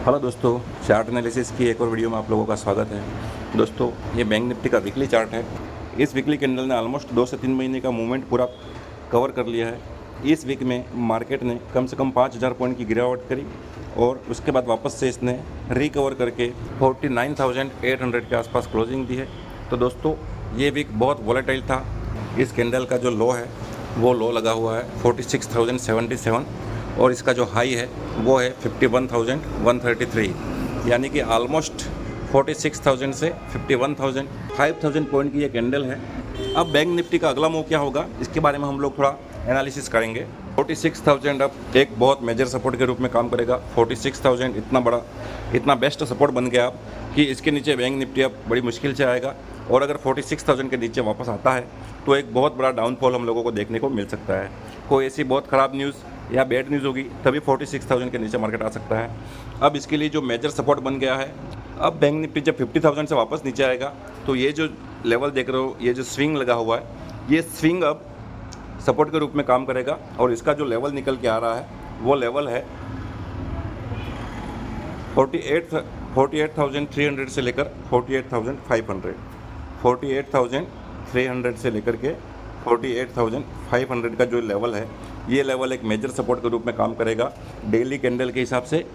Hello दोस्तों, chart analysis की एक और वीडियो में आप लोगों का स्वागत है। दोस्तों, ये बैंक निफ्टी का वीकली चार्ट है। इस वीकली कैंडल ने ऑलमोस्ट 2 से 3 महीने का मूवमेंट पूरा कवर कर लिया है। इस वीक में मार्केट ने कम से कम 5000 पॉइंट की गिरावट करी और उसके बाद वापस से इसने रिकवर करके 49,800 के आसपास क्लोजिंग दी है। तो दोस्तों, ये वीक बहुत वॉलेटाइल था। इस कैंडल का जो लो है वो लो लगा हुआ है 46,077 और इसका जो हाई है वो है 51,133, यानी कि ऑलमोस्ट 46,000 से 51,000 5,000 पॉइंट की ये कैंडल है। अब बैंक निफ्टी का अगला मूव क्या होगा, इसके बारे में हम लोग थोड़ा एनालिसिस करेंगे। 46,000 अब एक बहुत मेजर सपोर्ट के रूप में काम करेगा। 46,000 इतना बड़ा, इतना बेस्ट सपोर्ट बन गया अब कि इसके नीचे बैंक निफ्टी अब बड़ी मुश्किल से आएगा और अगर 46,000 के नीचे वापस आता है तो एक बहुत बड़ा डाउनफॉल हम लोगों को देखने को मिल सकता है। कोई ऐसी बहुत ख़राब न्यूज़ या बैड न्यूज़ होगी तभी 46,000 के नीचे मार्केट आ सकता है। अब इसके लिए जो मेजर सपोर्ट बन गया है, अब बैंक निफ्टी जब 50,000 से वापस नीचे आएगा तो ये जो लेवल देख रहे हो, ये जो स्विंग लगा हुआ है, ये स्विंग अब सपोर्ट के रूप में काम करेगा और इसका जो लेवल निकल के आ रहा है वो लेवल है 48,300 से लेकर 48,500, 48,300 से लेकर के 48,500 का जो लेवल है, ये लेवल एक मेजर सपोर्ट के रूप में काम करेगा। डेली कैंडल के हिसाब से,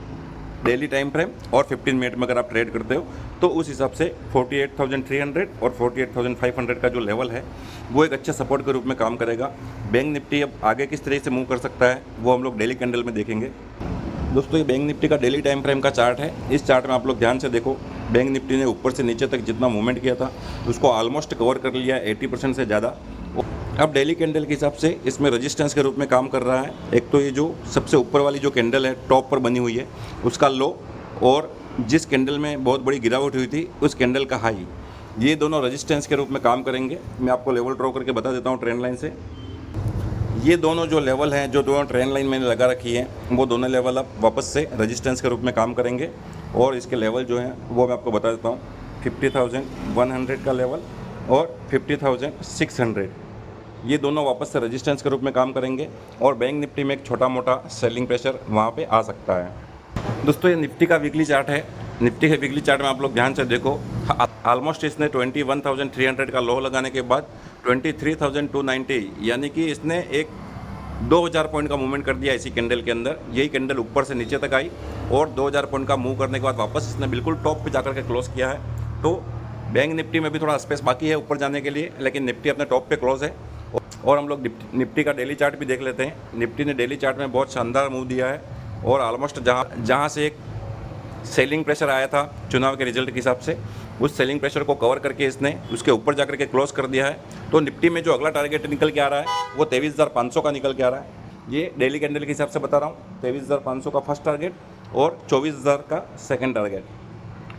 डेली टाइम फ्रेम और 15 मिनट में अगर आप ट्रेड करते हो तो उस हिसाब से 48,300 और 48,500 का जो लेवल है वो एक अच्छे सपोर्ट के रूप में काम करेगा। बैंक निफ्टी अब आगे किस तरह से मूव कर सकता है वो हम लोग डेली कैंडल में देखेंगे। दोस्तों, ये बैंक निफ्टी का डेली टाइम फ्रेम का चार्ट है। इस चार्ट में आप लोग ध्यान से देखो, बैंक निफ्टी ने ऊपर से नीचे तक जितना मूवमेंट किया था उसको ऑलमोस्ट कवर कर लिया 80% से ज़्यादा। अब डेली कैंडल के हिसाब से इसमें रेजिस्टेंस के रूप में काम कर रहा है। एक तो ये जो सबसे ऊपर वाली जो कैंडल है टॉप पर बनी हुई है उसका लो, और जिस कैंडल में बहुत बड़ी गिरावट हुई थी उस कैंडल का हाई, ये दोनों रेजिस्टेंस के रूप में काम करेंगे। मैं आपको लेवल ड्रॉ करके बता देता हूँ ट्रेंड लाइन से। ये दोनों जो लेवल हैं, जो दोनों ट्रेंड लाइन मैंने लगा रखी है, वो दोनों लेवल अब वापस से रेजिस्टेंस के रूप में काम करेंगे और इसके लेवल जो हैं वो मैं आपको बता देता हूँ। 50,100 का लेवल और 50,600, ये दोनों वापस से रेजिस्टेंस के रूप में काम करेंगे और बैंक निफ्टी में एक छोटा मोटा सेलिंग प्रेशर वहाँ पे आ सकता है। दोस्तों, ये निफ्टी का वीकली चार्ट है। निफ्टी के वीकली चार्ट में आप लोग ध्यान से देखो, ऑलमोस्ट इसने 21,300 का लो लगाने के बाद 23,290, यानी कि इसने एक 2,000 पॉइंट का मूवमेंट कर दिया इसी कैंडल के अंदर। यही कैंडल ऊपर से नीचे तक आई और 2,000 पॉइंट का मूव करने के बाद वापस इसने बिल्कुल टॉप पे जाकर के क्लोज किया है। तो बैंक निफ्टी में भी थोड़ा स्पेस बाकी है ऊपर जाने के लिए, लेकिन निफ्टी अपने टॉप पे क्लोज है। और हम लोग निफ्टी का डेली चार्ट भी देख लेते हैं। निफ्टी ने डेली चार्ट में बहुत शानदार मूव दिया है और ऑलमोस्ट जहाँ से एक सेलिंग प्रेशर आया था चुनाव के रिजल्ट के हिसाब से, उस सेलिंग प्रेशर को कवर करके इसने उसके ऊपर जाकर के क्लोज कर दिया है। तो निफ्टी में जो अगला टारगेट निकल के आ रहा है वो 23,500 का निकल के आ रहा है। ये डेली कैंडल के हिसाब से बता रहा हूँ। 23,500 का फर्स्ट टारगेट और 24,000 का सेकंड टारगेट।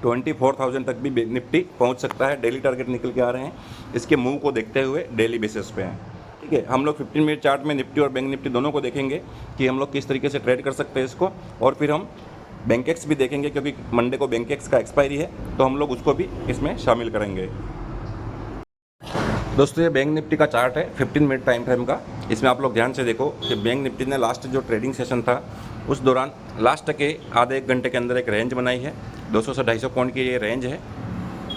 24,000 तक भी निफ्टी पहुँच सकता है। डेली टारगेट निकल के आ रहे हैं, इसके मूव को देखते हुए डेली बेसिस पे हैं। ठीक है, हम लोग 15 मिनट चार्ट में निफ्टी और बैंक निफ्टी दोनों को देखेंगे कि हम लोग किस तरीके से ट्रेड कर सकते हैं इसको, और फिर हम बैंकेक्स भी देखेंगे क्योंकि मंडे को बैंकेक्स का एक्सपायरी है तो हम लोग उसको भी इसमें शामिल करेंगे। दोस्तों, ये बैंक निफ्टी का चार्ट है 15 मिनट टाइम फ्रेम का। इसमें आप लोग ध्यान से देखो कि बैंक निफ्टी ने लास्ट जो ट्रेडिंग सेशन था उस दौरान लास्ट के आधे एक घंटे के अंदर एक रेंज बनाई है। 200 से 250 पॉइंट की ये रेंज है,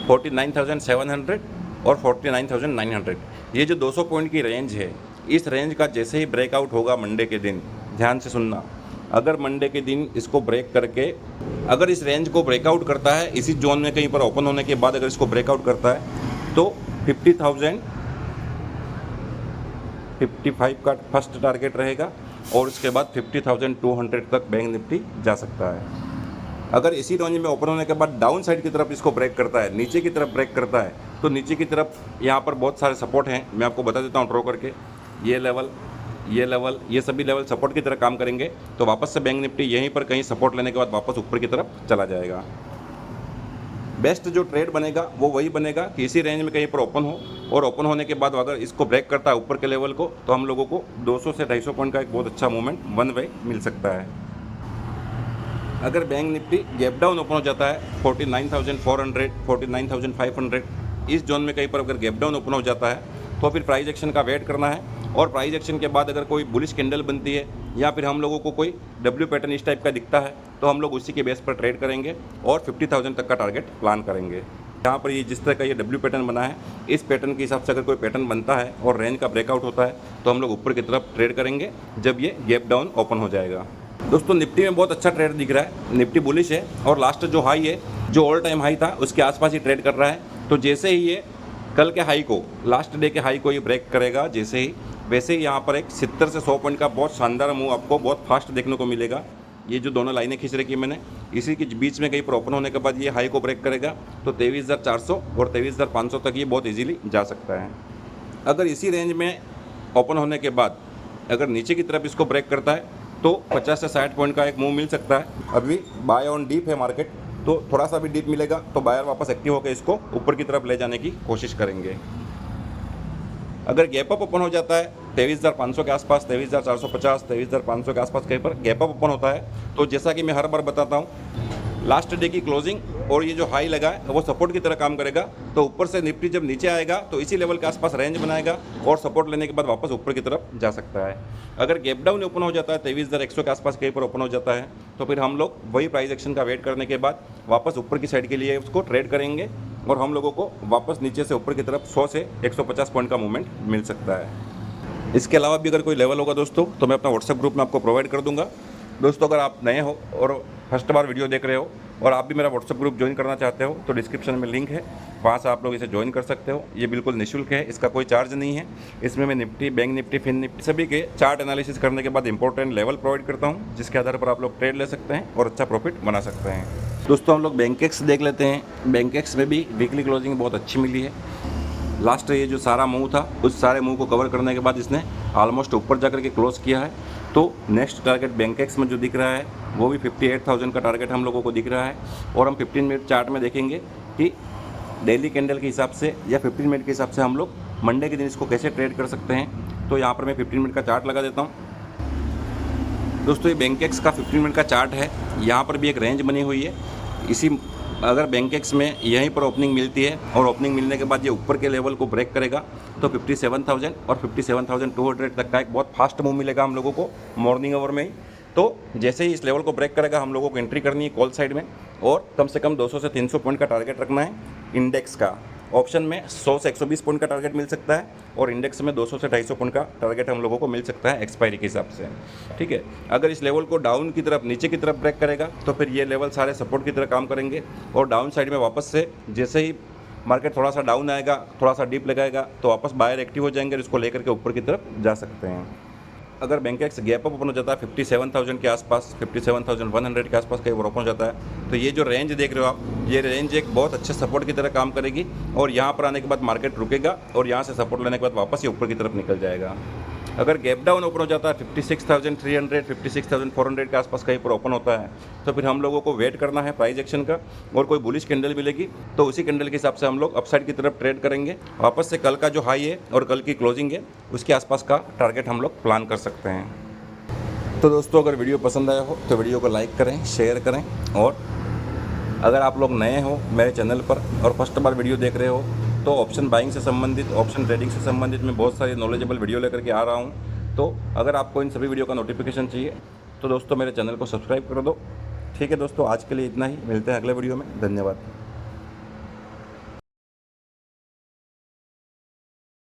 49,700 और 49,900। ये जो 200 पॉइंट की रेंज है, इस रेंज का जैसे ही ब्रेकआउट होगा मंडे के दिन, ध्यान से सुनना, अगर मंडे के दिन इसको ब्रेक करके अगर इस रेंज को ब्रेकआउट करता है, इसी जोन में कहीं पर ओपन होने के बाद अगर इसको ब्रेकआउट करता है तो 50,055 का फर्स्ट टारगेट रहेगा और उसके बाद 50,200 तक बैंक निफ्टी जा सकता है। अगर इसी रेंज में ओपन होने के बाद डाउन साइड की तरफ इसको ब्रेक करता है, नीचे की तरफ ब्रेक करता है, तो नीचे की तरफ यहाँ पर बहुत सारे सपोर्ट हैं। मैं आपको बता देता हूँ ड्रॉ करके। ये लेवल, ये सभी लेवल सपोर्ट की तरह काम करेंगे। तो वापस से बैंक निफ्टी यहीं पर कहीं सपोर्ट लेने के बाद वापस ऊपर की तरफ चला जाएगा। बेस्ट जो ट्रेड बनेगा वो वही बनेगा कि इसी रेंज में कहीं पर ओपन हो और ओपन होने के बाद अगर इसको ब्रेक करता है ऊपर के लेवल को, तो हम लोगों को 200 से 250 पॉइंट का एक बहुत अच्छा मूवमेंट वन वे मिल सकता है। अगर bank Nifty gap down open हो जाता है 49,400, 49,500, इस जोन में कहीं पर अगर गैप डाउन ओपन हो जाता है तो फिर प्राइस एक्शन का वेट करना है और प्राइस एक्शन के बाद अगर कोई बुलिश कैंडल बनती है या फिर हम लोगों को कोई डब्ल्यू पैटर्न इस टाइप का दिखता है तो हम लोग उसी के बेस पर ट्रेड करेंगे और 50,000 तक का टारगेट प्लान करेंगे। यहाँ पर ये जिस तरह का ये डब्ल्यू पैटर्न बना है, इस पैटर्न के हिसाब से अगर कोई पैटर्न बनता है और रेंज का ब्रेकआउट होता है तो हम लोग ऊपर की तरफ ट्रेड करेंगे जब ये गैप डाउन ओपन हो जाएगा। दोस्तों निफ्टी में बहुत अच्छा ट्रेड दिख रहा है, निफ्टी बुलिश है और लास्ट जो हाई है, जो ऑल टाइम हाई था उसके आसपास ही ट्रेड कर रहा है। तो जैसे ही ये कल के हाई को, लास्ट डे के हाई को ये ब्रेक करेगा जैसे ही, वैसे ही यहाँ पर एक 70 से 100 पॉइंट का बहुत शानदार मूव आपको बहुत फास्ट देखने को मिलेगा। ये जो दोनों लाइनें खींच रखी मैंने, इसी के बीच में कहीं पर ओपन होने के बाद ये हाई को ब्रेक करेगा तो 23,400 और 23,500 तक ये बहुत इजीली जा सकता है। अगर इसी रेंज में ओपन होने के बाद अगर नीचे की तरफ इसको ब्रेक करता है तो 50 से 60 पॉइंट का एक मूव मिल सकता है। अभी बाय ऑन डीप है मार्केट, तो थोड़ा सा भी डीप मिलेगा तो बायर वापस एक्टिव होकर इसको ऊपर की तरफ ले जाने की कोशिश करेंगे। अगर गैप अप ओपन हो जाता है 23,500 के आसपास, 23,450, 23,500 के आसपास कहीं पर गैप अप ओपन होता है तो जैसा कि मैं हर बार बताता हूँ, लास्ट डे की क्लोजिंग और ये जो हाई लगा है वो सपोर्ट की तरह काम करेगा। तो ऊपर से निफ्टी जब नीचे आएगा तो इसी लेवल के आसपास रेंज बनाएगा और सपोर्ट लेने के बाद वापस ऊपर की तरफ जा सकता है। अगर गैप डाउन ओपन हो जाता है 23,100 के आसपास कहीं पर ओपन हो जाता है तो फिर हम लोग वही प्राइस एक्शन का वेट करने के बाद वापस ऊपर की साइड के लिए उसको ट्रेड करेंगे और हम लोगों को वापस नीचे से ऊपर की तरफ 100 से 150 पॉइंट का मूवमेंट मिल सकता है। इसके अलावा भी अगर कोई लेवल होगा दोस्तों तो मैं अपना व्हाट्सएप ग्रुप में आपको प्रोवाइड कर दूंगा। दोस्तों अगर आप नए हो और फर्स्ट बार वीडियो देख रहे हो और आप भी मेरा व्हाट्सएप ग्रुप ज्वाइन करना चाहते हो तो डिस्क्रिप्शन में लिंक है, वहाँ से आप लोग इसे ज्वाइन कर सकते हो। ये बिल्कुल निःशुल्क है, इसका कोई चार्ज नहीं है। इसमें मैं Nifty, bank Nifty, fin Nifty सभी के चार्ट एनालिसिस करने के बाद इंपॉर्टेंट लेवल प्रोवाइड करता हूँ जिसके आधार पर आप लोग ट्रेड ले सकते हैं और अच्छा प्रॉफिट बना सकते हैं। दोस्तों हम लोग बैंकेक्स देख लेते हैं। बैंकेक्स में भी वीकली क्लोजिंग बहुत अच्छी मिली है। लास्ट ये जो सारा मूव था उस सारे मूव को कवर करने के बाद इसने ऑलमोस्ट ऊपर जाकर के क्लोज किया है। तो नेक्स्ट टारगेट बैंकेक्स में जो दिख रहा है वो भी 58,000 का टारगेट हम लोगों को दिख रहा है। और हम 15 मिनट चार्ट में देखेंगे कि डेली कैंडल के हिसाब से या 15 मिनट के हिसाब से हम लोग मंडे के दिन इसको कैसे ट्रेड कर सकते हैं। तो यहाँ पर मैं 15 मिनट का चार्ट लगा देता हूँ। दोस्तों ये बैंकेक्स का 15 मिनट का चार्ट है, यहाँ पर भी एक रेंज बनी हुई है। इसी अगर बैंकेक्स में यहीं पर ओपनिंग मिलती है और ओपनिंग मिलने के बाद ये ऊपर के लेवल को ब्रेक करेगा तो 57,000 और 57,200 तक का एक बहुत फास्ट मूव मिलेगा हम लोगों को मॉर्निंग आवर में ही। तो जैसे ही इस लेवल को ब्रेक करेगा हम लोगों को एंट्री करनी है कॉल साइड में और कम से कम 200 से 300 पॉइंट का टारगेट रखना है। इंडेक्स का ऑप्शन में 100 से 120 पॉइंट का टारगेट मिल सकता है और इंडेक्स में 200 से 250 पॉइंट का टारगेट हम लोगों को मिल सकता है एक्सपायरी के हिसाब से। ठीक है, अगर इस लेवल को डाउन की तरफ, नीचे की तरफ ब्रेक करेगा तो फिर ये लेवल सारे सपोर्ट की तरह काम करेंगे और डाउन साइड में वापस से जैसे ही मार्केट थोड़ा सा डाउन आएगा, थोड़ा सा डीप लगाएगा तो वापस बायर एक्टिव हो जाएंगे और इसको लेकर के ऊपर की तरफ जा सकते हैं। अगर बैंकेक्स गैप अप ओपन हो जाता है 57,000 के आसपास, 57,100 के आसपास कहीं ओपन हो जाता है तो ये जो रेंज देख रहे हो आप, ये रेंज एक बहुत अच्छे सपोर्ट की तरह काम करेगी और यहाँ पर आने के बाद मार्केट रुकेगा और यहाँ से सपोर्ट लेने के बाद वापस ये ऊपर की तरफ निकल जाएगा। अगर गैप डाउन ओपन हो जाता है 56,300, 56,400 के आसपास कहीं पर ओपन होता है तो फिर हम लोगों को वेट करना है प्राइस एक्शन का और कोई बुलिश कैंडल मिलेगी तो उसी कैंडल के हिसाब से हम लोग अपसाइड की तरफ ट्रेड करेंगे। वापस से कल का जो हाई है और कल की क्लोजिंग है उसके आसपास का टारगेट हम लोग प्लान कर सकते हैं। तो दोस्तों अगर वीडियो पसंद आया हो तो वीडियो को लाइक करें, शेयर करें और अगर आप लोग नए हो मेरे चैनल पर और फर्स्ट बार वीडियो देख रहे हो तो ऑप्शन बाइंग से संबंधित, ऑप्शन ट्रेडिंग से संबंधित मैं बहुत सारी नॉलेजेबल वीडियो लेकर के आ रहा हूँ। तो अगर आपको इन सभी वीडियो का नोटिफिकेशन चाहिए तो दोस्तों मेरे चैनल को सब्सक्राइब कर दो। ठीक है दोस्तों, आज के लिए इतना ही, मिलते हैं अगले वीडियो में। धन्यवाद।